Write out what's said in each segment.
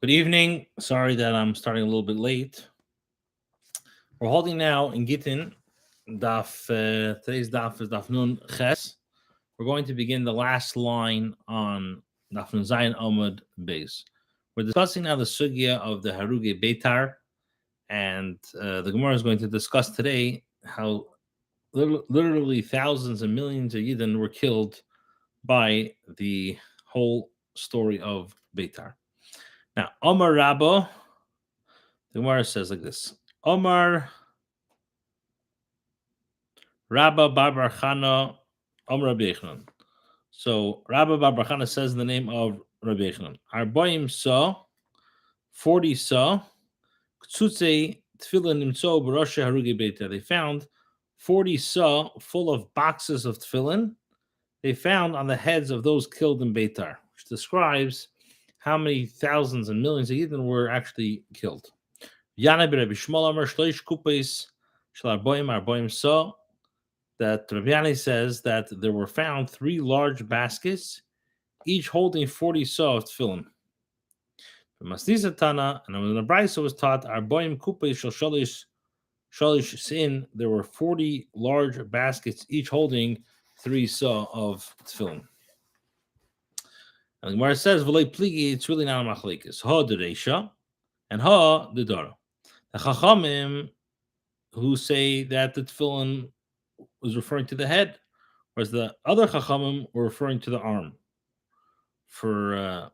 Good evening. Sorry that I'm starting a little bit late. We're holding now in Gittin Daf. Today's Daf is Daf Nun Ches. We're going to begin the last line on Daf Nun Zayin Amud Beis. We're discussing now the Sugya of the Haruge Beitar, and the Gemara is going to discuss today how literally thousands and millions of Yidden were killed by the whole story of Beitar. Now, Omar Rabbo, the Gemara says like this: Omar Rabba Bar Chana Omar Rabbi Yochanan. So Rabba Bar Chana says in the name of Rabbi Yochanan. Arboim saw 40 saw Ktsutze Tefillin Nimtso Barosha Harugi Beita. They found 40 saw full of boxes of tefillin. They found on the heads of those killed in Beitar, which describes how many thousands and millions of Yidden were actually killed. Yana Rabbi Shmuel Amar Shloish Kupes Shel Arboim saw that Rabbi Yani says that there were found 3 large baskets, each holding 40 saw of tefillin. Masnisa Tana, and when the Beis was taught, Arboim Kupes Shel Shalish Sin, there were 40 large baskets, each holding 3 saw of tefillin. And the Gemara says, "V'lei pligi," it's really not a machlekes. Ha the Reisha, and ha the Dara. The Chachamim who say that the tefillin was referring to the head, whereas the other Chachamim were referring to the arm. In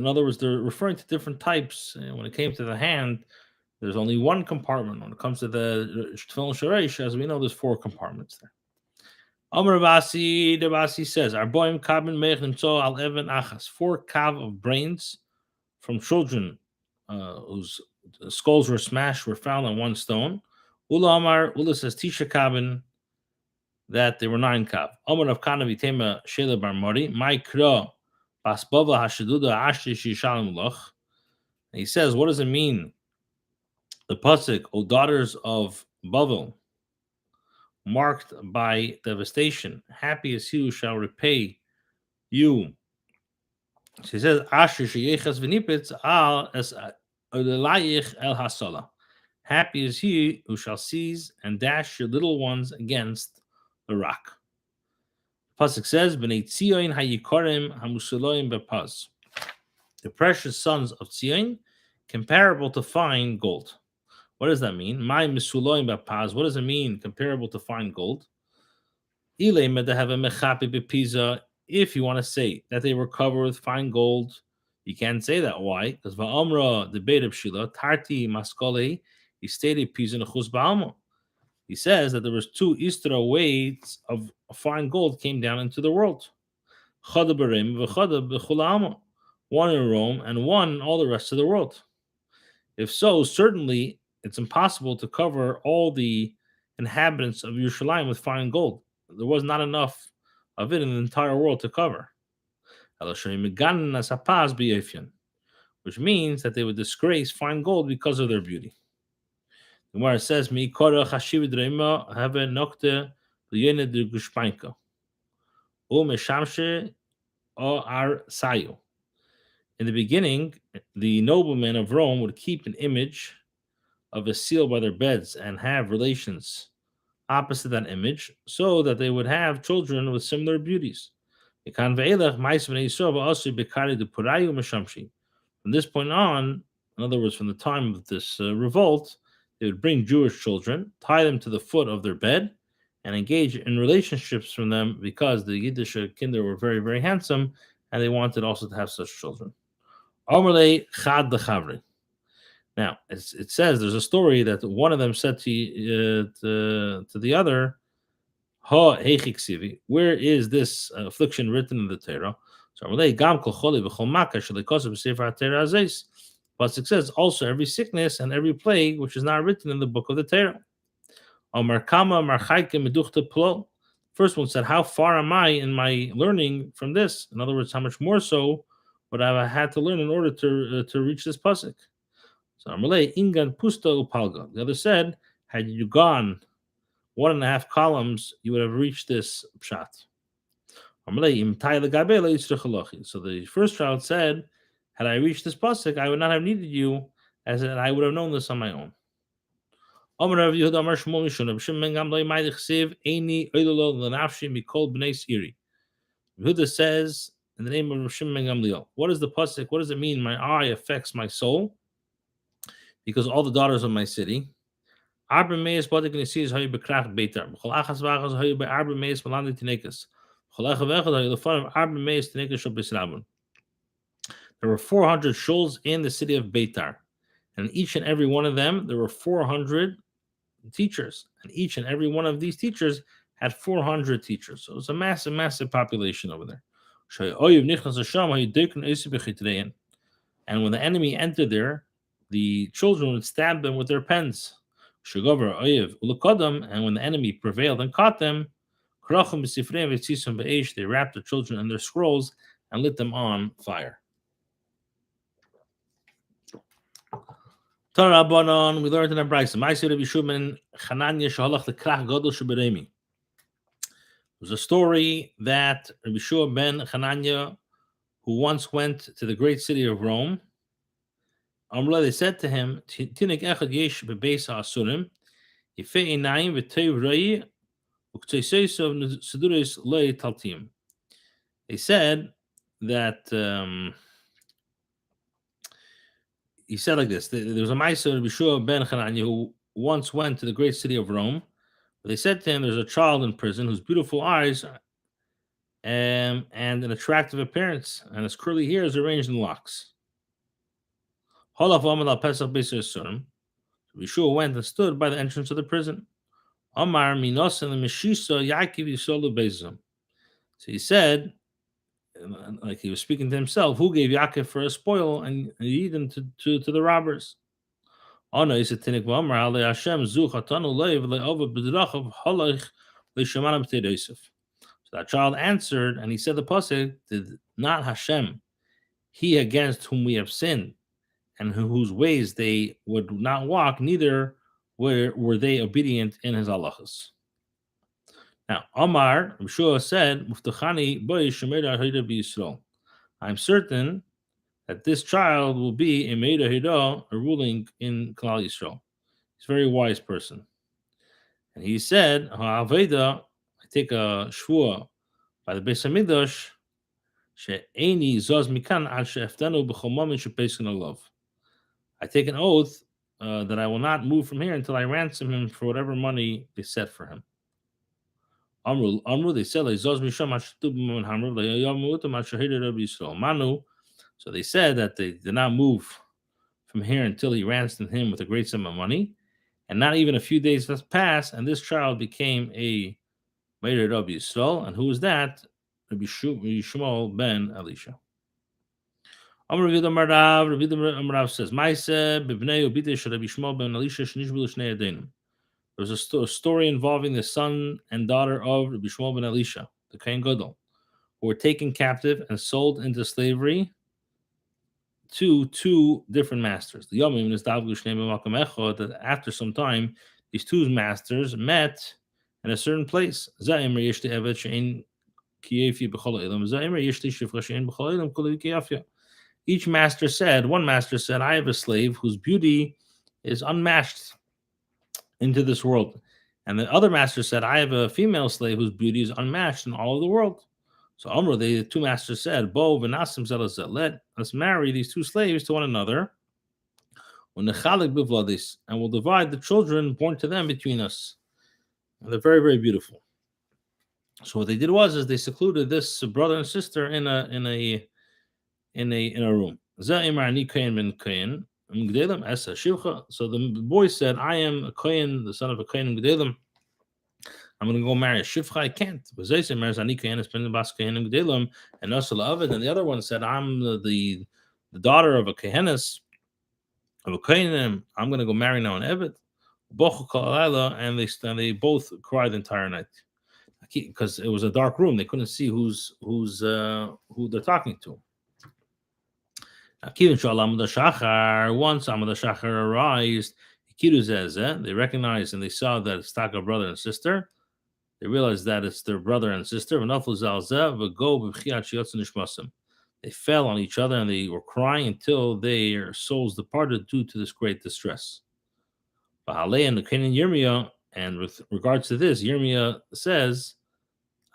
other words, they're referring to different types. And when it came to the hand, there's only one compartment. When it comes to the tefillin shareish, as we know, there's 4 compartments there. Amar Rabasi, the Rabasi says, "Arboim kabin meich nimtzo al even achas." 4 kav of brains from children whose skulls were smashed were found on 1 stone. Ula Amar, Ula says Tisha kabin, that there were 9 kav. Amar of Kana vitema shela bar mori, my kra basbava hashaduda ashti shishalim loch. He says, what does it mean? The pasuk, O daughters of Bavel, marked by devastation. Happy is he who shall repay you. She says, Asher sheyechas v'nipitz al es odelayich el hasala. Happy is he who shall seize and dash your little ones against the rock. Pasuk says, B'nei Tzion hayikorim hamusuloim bepaz. The precious sons of Tzion, comparable to fine gold. What does that mean? My misuloim bepaz. What does it mean? Comparable to fine gold. If you want to say that they were covered with fine gold, you can't say that. Why? Because va'amra the beit of Shila tarti maskole he stated pisa nechus ba'alma. He says that there was 2 istra weights of fine gold came down into the world. Chada b'reim v'chada b'chula alma. 1 in Rome and 1 in all the rest of the world. If so, certainly it's impossible to cover all the inhabitants of Yerushalayim with fine gold. There was not enough of it in the entire world to cover. Which means that they would disgrace fine gold because of their beauty. The Gemara says, in the beginning, the noblemen of Rome would keep an image of a seal by their beds and have relations opposite that image, so that they would have children with similar beauties. From this point on, in other words, from the time of this revolt, they would bring Jewish children, tie them to the foot of their bed, and engage in relationships from them because the Yiddish kinder were very, very handsome, and they wanted also to have such children. Now, it says there's a story that one of them said to the other, "Ha heichiksivi, where is this affliction written in the Torah?" So but it says also every sickness and every plague which is not written in the book of the Torah. First one said, how far am I in my learning from this? In other words, how much more so would I have had to learn in order to reach this pasuk? So Amalei Ingan Pusta Upalga. The other said, had you gone 1.5 columns, you would have reached this pshat. So the first child said, Had I reached this pasuk, I would not have needed you, as in I would have known this on my own. Amar Rav Yehuda Amar Shmuel Mishun, Rav Shimon ben Gamliel Ma'idich Chsev Eini Oilolo L'Nafshi Mikol B'nei Siri. Yehuda says in the name of Rav Shimon ben Gamliel, what is the pasuk? What does it mean? My eye affects my soul because all the daughters of my city. Arba meis badik nesis hayu bekracht beter. B'chol achas v'achas hayu be'arba meis malandi tinekas. B'chol echad v'echad hayu lefanim arba meis tinekas shel Beis Rabban. There were 400 shuls in the city of Beitar, and each and every one of them, there were 400 teachers, and each and every one of these teachers had 400 teachers. So it was a massive, massive population over there. And when the enemy entered there, the children would stab them with their pens. And when the enemy prevailed and caught them, they wrapped the children in their scrolls and lit them on fire. We learned in our Beis. It was a story that Rabbi Shua ben Hanania, who once went to the great city of Rome, they said to him, they said that he said like this. There was a Maisa Rabbi Shua ben Hanania who once went to the great city of Rome. They said to him, there's a child in prison whose beautiful eyes and an attractive appearance, and his curly hair is arranged in locks. Yeshua went and stood by the entrance of the prison. So he said, like he was speaking to himself, who gave Yaakov for a spoil and Edom to the robbers? So that child answered, and he said the pasuk, did not Hashem, he against whom we have sinned, and whose ways they would not walk, neither were they obedient in his halachas. Now, Omar, Yeshua said, I'm certain that this child will be a Meida Hida, a ruling in Klal Yisrael. He's a very wise person. And he said, Ha'aveda, I take a shvua by the Beis Hamikdash, she'eni zaz mikan ad she'eftenu b'chol moment she'pesin alav. I take an oath that I will not move from here until I ransom him for whatever money they set for him. Amru, they said, Manu. So they said that they did not move from here until he ransomed him with a great sum of money. And not even a few days passed, and this child became a Meir Rabbi Yisrael. And who was that? Rabbi Shmuel ben Elisha. Amar Rabbi Rav says, there was a story involving the son and daughter of Rabbi Shmuel ben Elisha, the Kohen Gadol, who were taken captive and sold into slavery to two different masters. The Yomim is that after some time, these two masters met in a certain place. Each master said, one master said, I have a slave whose beauty is unmatched into this world. And the other master said, I have a female slave whose beauty is unmatched in all of the world. So Amr, the two masters said, Bo v'nasim zelazeh, let us marry these two slaves to one another, and we'll divide the children born to them between us. And they're very, very beautiful. So what they did was they secluded this brother and sister in a room. So the boy said, I am a Kohen, the son of a Kohen Gedalim. I'm going to go marry a Shivcha. I can't. And the other one said, I'm the daughter of a Kohenes, of a Kohenim. I'm going to go marry now an Evet. And they both cried the entire night because it was a dark room. They couldn't see who they're talking to. Once Amud Shachar arised, they recognized and they saw that it's Taka brother and sister. They realized that it's their brother and sister. They fell on each other and they were crying until their souls departed due to this great distress. And with regards to this, Yirmiyah says,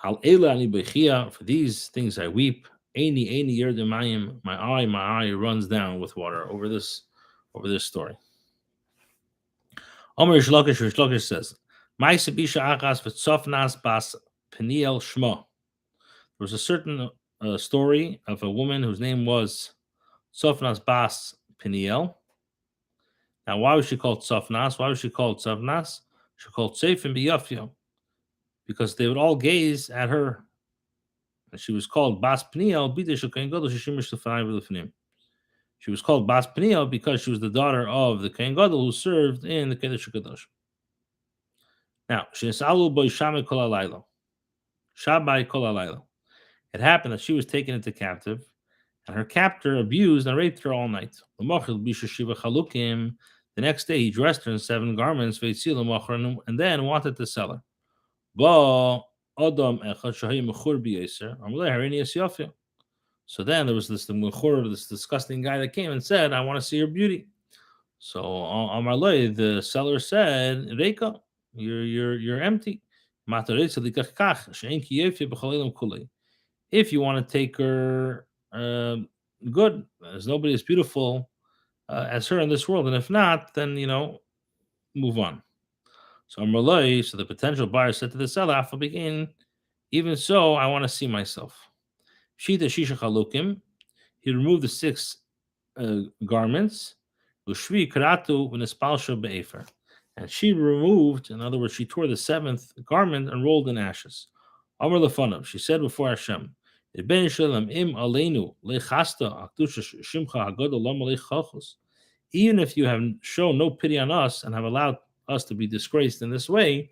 Al ela ani bechia, for these things I weep. Eini yerdemayim, my eye runs down with water over this story. Omer Rish Lakish says, Ma'ase bisha achas v'tzofnas bas Peniel Shma. There was a certain story of a woman whose name was Tzofnas bas Peniel. Now, why was she called Tzofnas? Why was she called Tzofnas? She called Seif and Biyafio, because they would all gaze at her. And she was called Bas Peniel. She was called Bas Peniel because she was the daughter of the Kohen Gadol who served in the Kedesh HaKadosh. Now, Shenesalu Boy Shabai Kol Halayla. It happened that she was taken into captive, and her captor abused and raped her all night. The next day, he dressed her in 7 garments, and then wanted to sell her. So then there was this disgusting guy that came and said, I want to see your beauty. So Amarlei, the seller said, Reika, you're empty. If you want to take her, good. There's nobody as beautiful as her in this world, and if not, then move on. So Amarlei, so the potential buyer said to the seller, even so, I want to see myself. Shita Shisha Chalukim, he removed the 6 garments. Ushvi Karatu V'Nespalsha Be'efer. And she removed, in other words, she tore the 7th garment and rolled in ashes. Amar Lefanav, she said before Hashem, even if you have shown no pity on us and have allowed us to be disgraced in this way,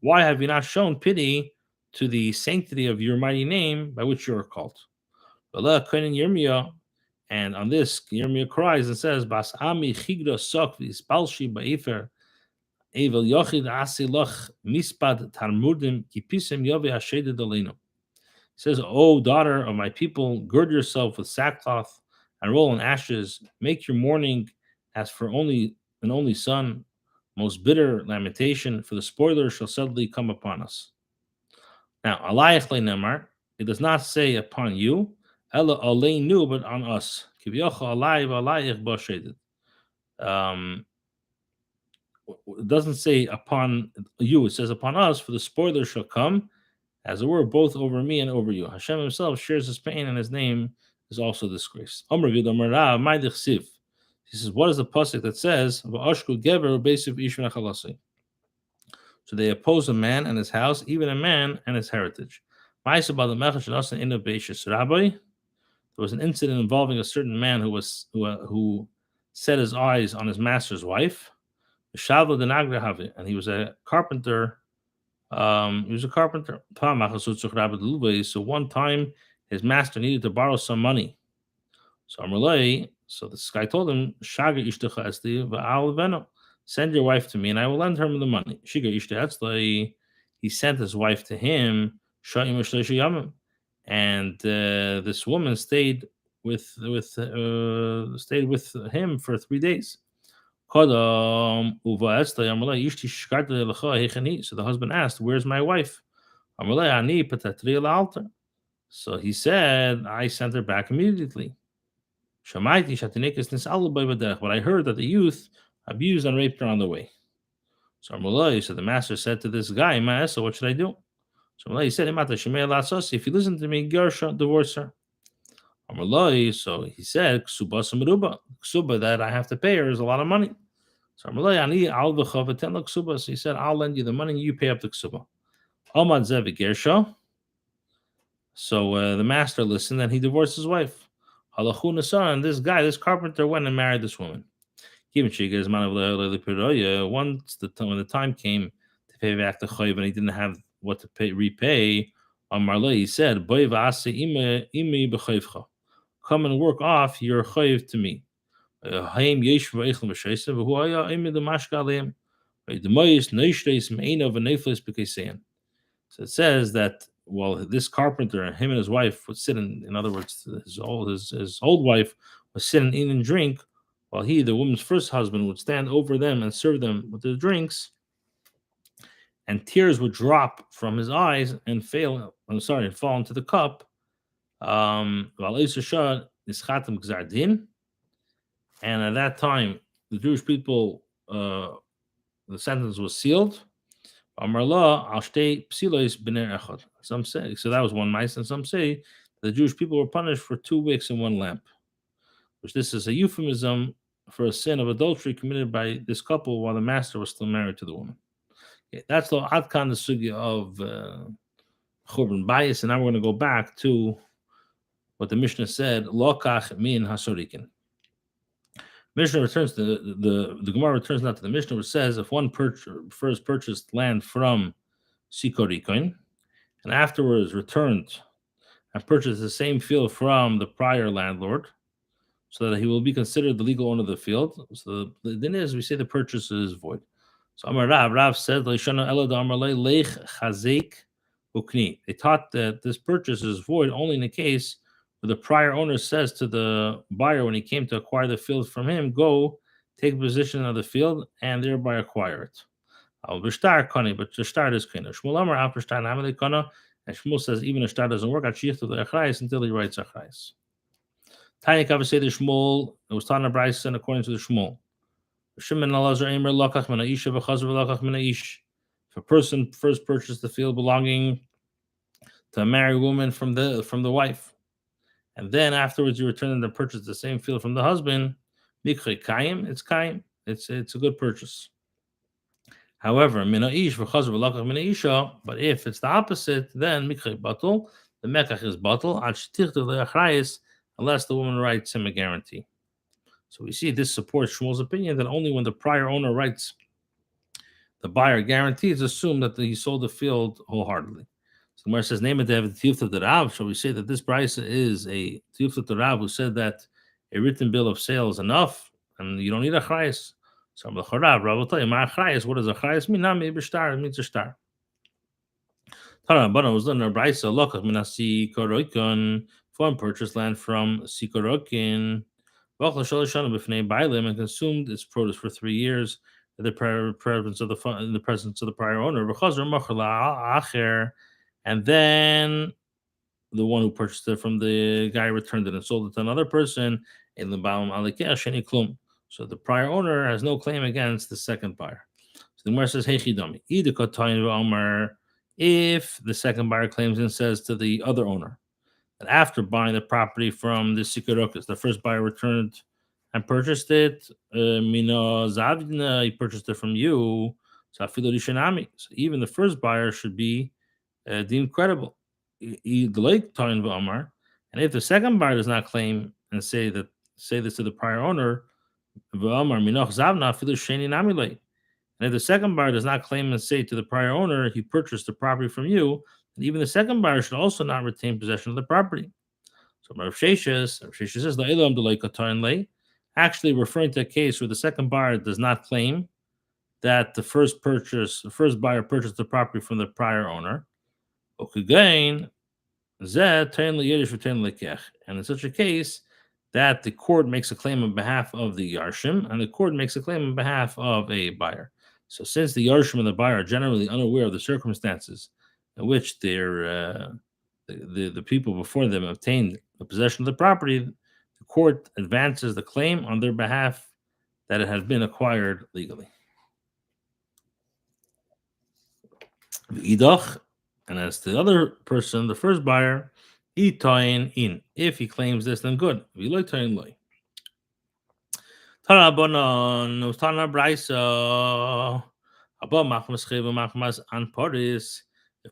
why have you not shown pity to the sanctity of your mighty name by which you are called? And on this, Yirmiyah cries and says, Bas ami chigra sok v'yispalshi ba'efer evel yochid asilach mispad tarmudim kipisem yove hasheded alenu. He says, O daughter of my people, gird yourself with sackcloth and roll in ashes. Make your mourning as for an only son. Most bitter lamentation, for the spoiler shall suddenly come upon us. Now, alayich le'nemar, it does not say upon you, ela aleinu, but on us. Kivyocha alay v'alayich b'asheded. It doesn't say upon you, it says upon us, for the spoiler shall come, as it were, both over me and over you. Hashem himself shares his pain, and his name is also disgraced. He says, what is the pasuk that says, so they oppose a man and his house, even a man and his heritage. There was an incident involving a certain man who set his eyes on his master's wife, and he was a carpenter. So one time his master needed to borrow some money. So this guy told him, send your wife to me and I will lend her the money. He sent his wife to him, and this woman stayed with him for 3 days. So the husband asked, where's my wife? So he said, I sent her back immediately. But I heard that the youth abused and raped her on the way. So the master said to this guy, so what should I do? So he said, if you listen to me, divorce her. So he said, ksuba that I have to pay her is a lot of money. So he said, I'll lend you the money and you pay up the ksuba. So the master listened and he divorced his wife. And this this carpenter, went and married this woman. Once when the time came to pay back the chayiv and he didn't have what to repay, he said, come and work off your chayiv to me. So it says that while this carpenter, him and his wife, would sit in other words, his old wife would sit and eat and drink, while he, the woman's first husband, would stand over them and serve them with their drinks, and tears would drop from his eyes and fall into the cup. While Isha is Khatam Gzardin, and at that time, the Jewish people, the sentence was sealed. Some say so that was one mice, and some say the Jewish people were punished for 2 wicks and 1 lamp, which this is a euphemism for a sin of adultery committed by this couple while the master was still married to the woman. Okay, that's the Adkan, the Sugya of Churban Beis, and now we're going to go back to what the Mishnah said, Lokach min hasorikin. Mishnah returns to the Gemara returns now to the Mishnah, which says if one first purchased land from Sikorikoin and afterwards returned and purchased the same field from the prior landlord, so that he will be considered the legal owner of the field. So the din is, we say the purchase is void. So Amar Rav said, they taught that this purchase is void only in the case where the prior owner says to the buyer when he came to acquire the field from him, go take possession of the field and thereby acquire it. But the start is kind. Shmuel Amar after start and Shmuel says even a start doesn't work until he writes achrais. Tanya Kava say the Shmuel, it was taught in Beis and according to the Shmuel. If a person first purchased the field belonging to a married woman from the wife, and then afterwards you return and purchase the same field from the husband, it's kaim, it's a good purchase. However, but if it's the opposite, then the mekach is batul unless the woman writes him a guarantee. So we see this supports Shmuel's opinion that only when the prior owner writes the buyer guarantees, assume that he sold the field wholeheartedly. So the Gemara says, name it the Tiyufta de Rav. Shall we say that this price is a Tiyufta de Rav who said that a written bill of sale is enough and you don't need a chayes? So the Rav will tell you, my chayes, what does a chayes mean? Not maybe star, it means a star. But was done in a brisa, lokach minasi koroikon, foreign purchased land from Sikorokin, and consumed its produce for 3 years in the presence of the prior owner. And then the one who purchased it from the guy returned it and sold it to another person. So the prior owner has no claim against the second buyer. So the Gemara says, if the second buyer claims and says to the other owner that after buying the property from the Sikarokas, the first buyer returned and purchased it, he purchased it from you, so even the first buyer should be deemed credible. And if the second buyer does not claim and say this to the prior owner, and if the second buyer does not claim and say to the prior owner, he purchased the property from you, and even the second buyer should also not retain possession of the property. So Rav Sheshes says, actually referring to a case where the second buyer does not claim that the first buyer purchased the property from the prior owner. And in such a case, that the court makes a claim on behalf of the Yarshim, and the court makes a claim on behalf of a buyer. So since the Yarshim and the buyer are generally unaware of the circumstances in which the people before them obtained the possession of the property, the court advances the claim on their behalf that it has been acquired legally. And as the other person, the first buyer, if he claims this, then good. If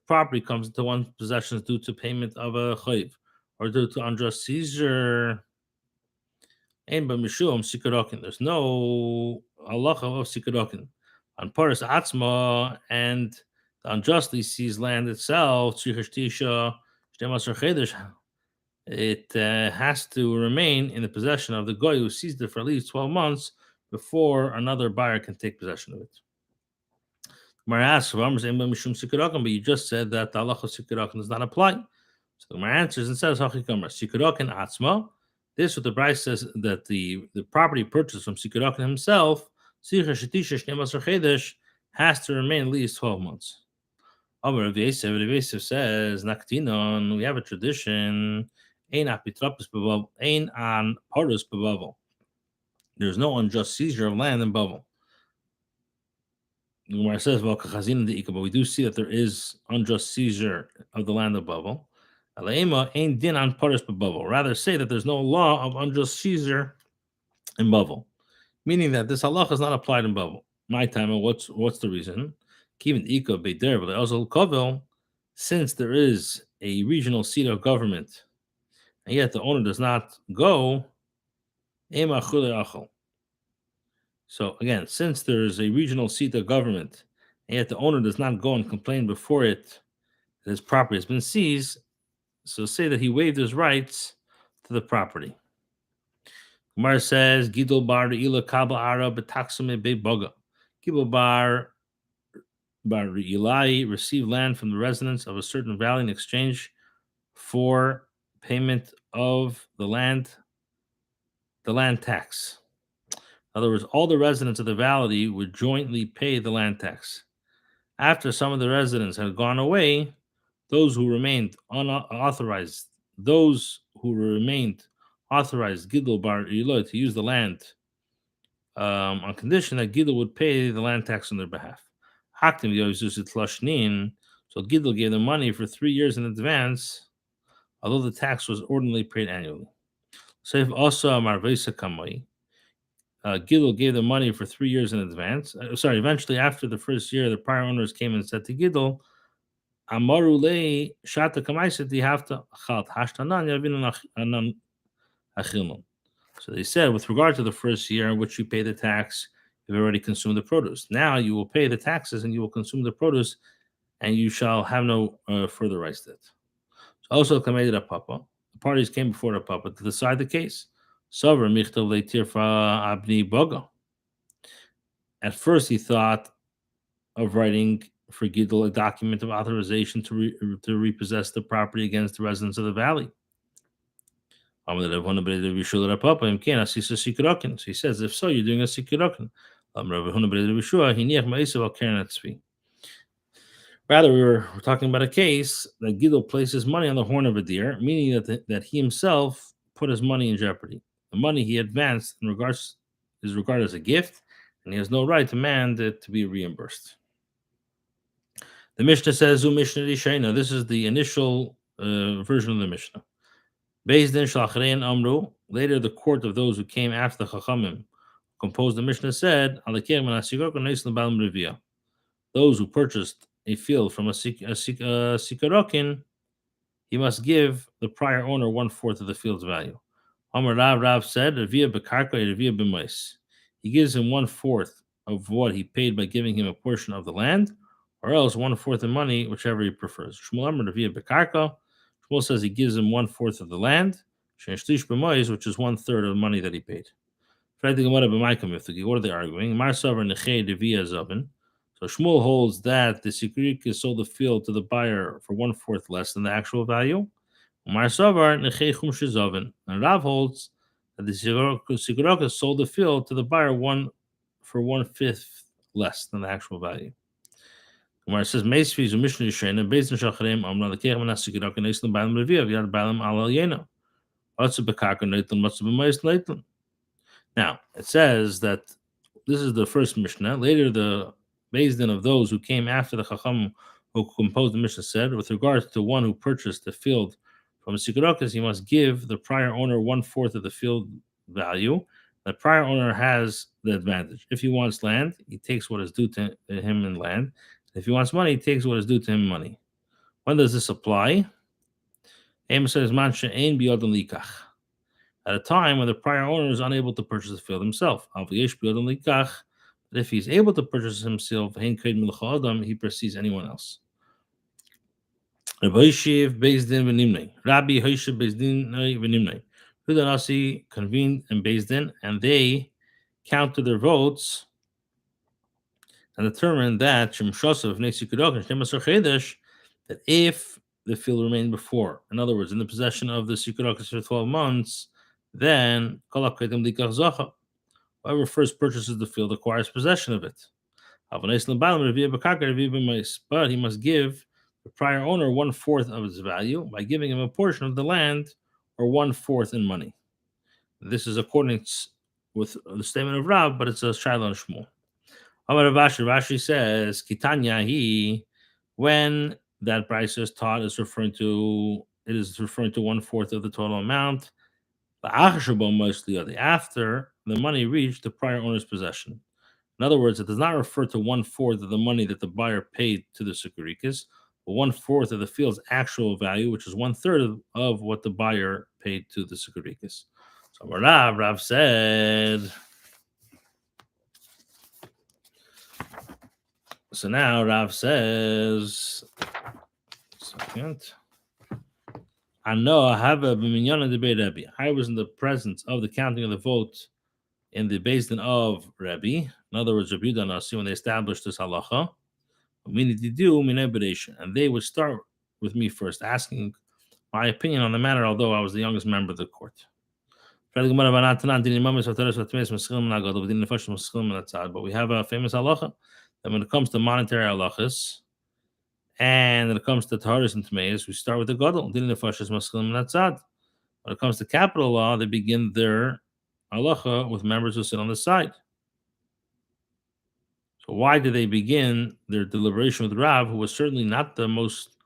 property comes into one's possessions due to payment of a chayv or due to unjust seizure, there's no halacha of sikarokin on paris atzma, and the unjustly seized land itself, it has to remain in the possession of the goy who seized it for at least 12 months before another buyer can take possession of it. Gemara asks, but you just said that the halacha sikurakan does not apply. So the Gemara answers and says, sikurakan atzma. This what the Beis says that the property purchased from sikurakan himself has to remain at least 12 months. Amar Rav Yosef says, Naktinon, we have a tradition, ein apitrapus bebavel, ein an parus bebavel. There's no unjust seizure of land in Bavel. The Gemara says, well, but we do see that there is unjust seizure of the land of Bavel. Aleima ein din an parus bebavel. Rather say that there's no law of unjust seizure in Bavel, meaning that this halacha is not applied in Bavel. My time, what's the reason? Since there is a regional seat of government, and yet the owner does not go, so again, since there is a regional seat of government, and yet the owner does not go and complain before it that his property has been seized, so say that he waived his rights to the property. Gemara says, Gidol bar ila kaba ara betaxume be boga. Gidol bar Ilai received land from the residents of a certain valley in exchange for payment of the land tax. In other words, all the residents of the valley would jointly pay the land tax. After some of the residents had gone away, those who remained authorized Gidol bar Ilai to use the land on condition that Gidol would pay the land tax on their behalf. So Gidol gave them money for 3 years in advance, although the tax was ordinarily paid annually. So if also Gidol gave them money for 3 years in advance. Eventually after the first year, the prior owners came and said to Gidol, Amarule shata kamaisati hafta chalt hashtanan yavinan achilnon. So they said, with regard to the first year in which you pay the tax, you've already consumed the produce. Now you will pay the taxes and you will consume the produce, and you shall have no further rights to it. So also, the parties came before the papa to decide the case. At first, he thought of writing for Gidol a document of authorization to repossess the property against the residents of the valley. So he says, if so, you're doing a sikurakin. Rather, we're talking about a case that Gidol places money on the horn of a deer, meaning that he himself put his money in jeopardy. The money he advanced is regarded as a gift, and he has no right to demand it to be reimbursed. The Mishnah says, this is the initial version of the Mishnah. Beis din shalachrein amru. Later, the court of those who came after the Chachamim composed the Mishnah said, those who purchased a field from a sikarokin, he must give the prior owner 1/4 of the field's value. Amar Rav said, he gives him 1/4 of what he paid by giving him a portion of the land, or else 1/4 in money, whichever he prefers. Shmuel says he gives him 1/4 of the land, which is 1/3 of the money that he paid. What are they arguing? So Shmuel holds that the Sikurik sold the field to the buyer for 1/4 less than the actual value. And Rav holds that the Sikurik sold the field to the buyer for 1/5 less than the actual value. Where it says Meisfiz Mishnah Yishayna based on Shacharem Amra the Kegam Nasikirok and Islam Balam Reviv Yad Balam Al Yena. What's a Bekaka Nathan? What's a Bemais Nathan? Now it says that this is the first Mishnah. Later, the Beis Din of those who came after the Chacham who composed the Mishnah said, with regards to one who purchased the field from a Sikurokas, he must give the prior owner 1/4 of the field value. The prior owner has the advantage. If he wants land, he takes what is due to him in land. If he wants money, he takes what is due to him in money. When does this apply? Amos says, at a time when the prior owner is unable to purchase the field himself. But if he's able to purchase himself, he precedes anyone else. Rabbi Hoshiv Beis Din v'Nimnei. Hudanasi convened in Beis Din, and they counted their votes and determined that that if the field remained before, in other words, in the possession of the Sikudokas for 12 months, then whoever first purchases the field acquires possession of it. But he must give the prior owner 1/4 of its value by giving him a portion of the land or 1/4 in money. This is according with the statement of Rav, but it's a Shiloh and Shmuel. Rashi says, Kitanya, when that price is taught, it is referring to 1/4 of the total amount. After the money reached the prior owner's possession. In other words, it does not refer to 1/4 of the money that the buyer paid to the Sikurikas, but 1/4 of the field's actual value, which is 1/3 of what the buyer paid to the Sikurikas. So Rav said. So now Rav says, second. I was in the presence of the counting of the vote in the Beis of Rebbe. In other words, Rabbi Yudanasi, when they established this halacha, and they would start with me first, asking my opinion on the matter, although I was the youngest member of the court. But we have a famous halacha that when it comes to monetary halachas, and when it comes to taharis and tmeis, we start with the gadol. When it comes to capital law, they begin their halacha with members who sit on the side. So why do they begin their deliberation with Rav, who was certainly not the most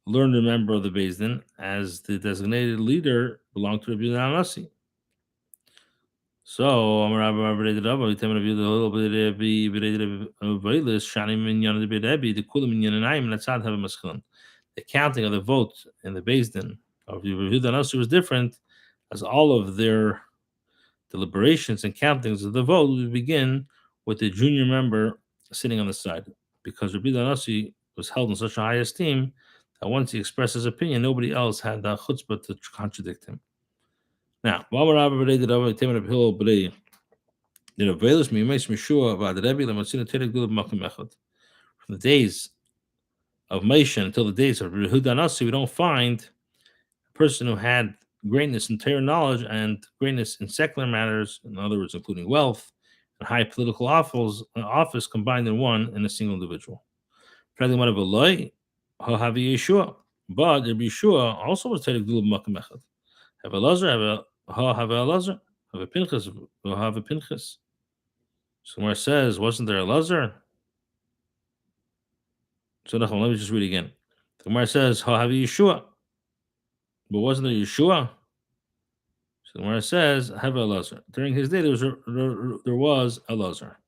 learned member of the Beis Din, as the designated leader belonged to Rabbi Yudanasi? So the counting of the vote in the Beis Din of Yehuda was different, as all of their deliberations and countings of the vote would begin with the junior member sitting on the side, because Rabbi Danasi was held in such a high esteem that once he expressed his opinion, nobody else had the chutzpah to contradict him. Now, from the days of Moshe until the days of Yehuda Nasi, we don't find a person who had greatness in Torah knowledge and greatness in secular matters, in other words, including wealth and high political office combined in one in a single individual. But Rabbi Yeshua also was Torah Gdul b'makom echad. Have a Lazar, have a Lazar, have a Pinchas, have a Pinchas. So where it says, wasn't there a Lazar? So let me just read again. The Gemara says, have Yeshua, but wasn't there Yeshua? So the Gemara says, have a Lazar. During his day, there was a Lazar.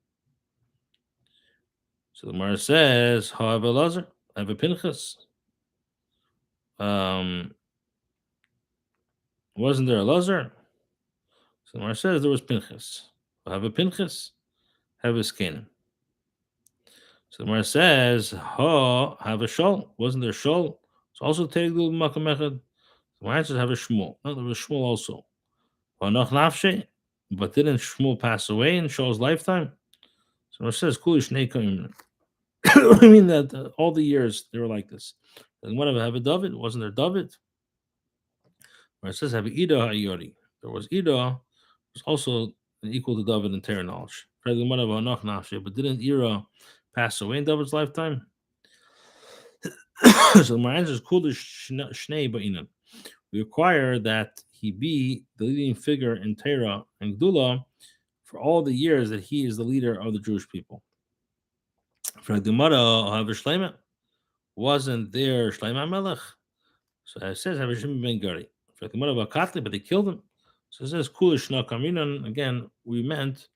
So the Gemara says, have a Lazar, have a Pinchas. Wasn't there a Lazar? So the Gemara says there was Pinchas. Have a Pinchas, have a Skin. So the Gemara says, have a Shol. Wasn't there Shol? It's also Tegul Makom Echad. The Gemara says, have a Shmuel. No, there was Shmuel also. But didn't Shmuel pass away in Shol's lifetime? So it says, Kulish Neikam. I mean that all the years they were like this. And whatever, have a David. Wasn't there David? Where it says, have a Ida Hayori. There was Ida, was also equal to David in Torah knowledge. But didn't Ira pass away in David's lifetime? So my answer is Kulish Shnei Ba'inan. We require that he be the leading figure in Torah and Gdula for all the years that he is the leader of the Jewish people. For Gemara, wasn't there Shleima Melech? So it says Havishim ben Gari. For Gemara Bakatli, but they killed him. So it says Kulish Nakaminan. Again, we meant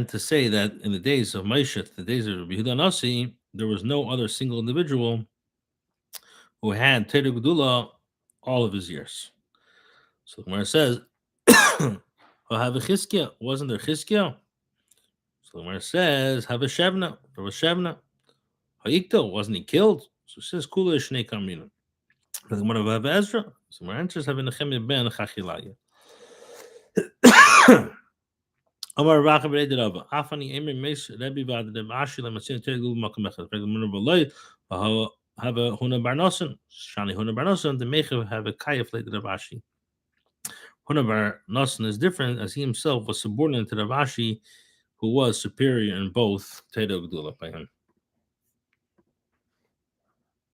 to say that in the days of Moshe, the days of Rabbi Yehuda Nasi, there was no other single individual who had Torah Gedula all of his years. So the Gemara says, have a Chizkiah. Wasn't there Chizkiah? So the Gemara says, have a Shevna. There was Shevna. Ha'ikto, wasn't he killed? So it says, Kula Shnei Kamina. The Gemara have Ezra. So my answer is have a Nechemia ben Chachilaya. Amar Rava b'nei Rava. Afani Emer Meis Rebbe Vad Reb Ashi Lematzin Tegul Makom Echad. Regel Munur B'Loi have a Huna Barnosan. Shani Huna Barnosan. The Mechav have a Kayef like Reb Ashi. Huna Barnosan is different as he himself was subordinate to Reb Ashi, who was superior in both Teda Gdula by him.